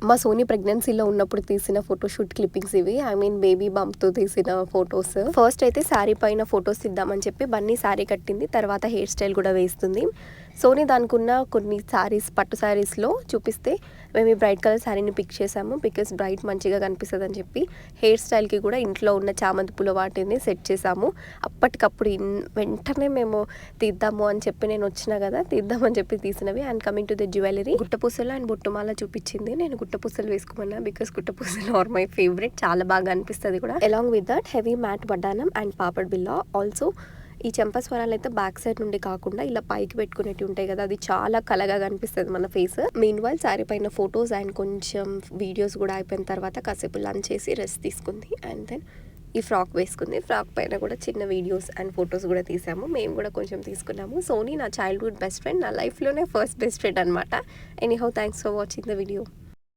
మా సోనీ ప్రెగ్నెన్సీలో ఉన్నప్పుడు తీసిన ఫోటోషూట్ క్లిప్పింగ్స్ ఇవి. ఐ మీన్ బేబీ బంప్తో తీసిన ఫొటోస్. ఫస్ట్ అయితే శారీ పైన ఫొటోస్ తీద్దామని చెప్పి బన్నీ శారీ కట్టింది, తర్వాత హెయిర్ స్టైల్ కూడా వేస్తుంది. సోనీ దానికున్న కొన్ని శారీస్, పట్టు శారీస్లో చూపిస్తే మేము ఈ బ్రైట్ కలర్ శారీని పిక్ చేసాము, బికాస్ బ్రైట్ మంచిగా కనిపిస్తుంది అని చెప్పి. హెయిర్ స్టైల్కి కూడా ఇంట్లో ఉన్న చామంతి పూల వాటిని సెట్ చేసాము. అప్పటికప్పుడు వెంటనే మేము తీద్దాము అని చెప్పి, నేను వచ్చినా కదా తీద్దామని చెప్పి తీసినవి. And coming to the jewellery, గుట్టపూసలు అండ్ బొట్టుమాల చూపించింది. నేను గుట్టపూసలు వేసుకోమన్నా, బికాస్ గుట్టపూసలు ఆర్ మై ఫేవరెట్, చాలా బాగా అనిపిస్తుంది కూడా. Along with that heavy matte వడ్డానం అండ్ పాపడ్ బిల్లా. ఆల్సో ఈ చెంపస్వరాలు అయితే బ్యాక్ సైడ్ నుండి కాకుండా ఇలా పైకి పెట్టుకునేవి ఉంటాయి కదా, అది చాలా కలగా కనిపిస్తుంది మన ఫేస్. మెయిన్ వైల్ శారీ పైన ఫొటోస్ అండ్ కొంచెం వీడియోస్ కూడా అయిపోయిన తర్వాత కాసేపు లంచ్ చేసి రెస్ట్ తీసుకుంది. అండ్ దెన్ ఈ ఫ్రాక్ వేసుకుంది. ఫ్రాక్ పైన కూడా చిన్న వీడియోస్ అండ్ ఫొటోస్ కూడా తీసాము. మేము కూడా కొంచెం తీసుకున్నాము. సోనీ నా చైల్డ్హుడ్ బెస్ట్ ఫ్రెండ్, నా లైఫ్లోనే ఫస్ట్ బెస్ట్ ఫ్రెండ్ అనమాట. Anyhow, thanks for watching the video.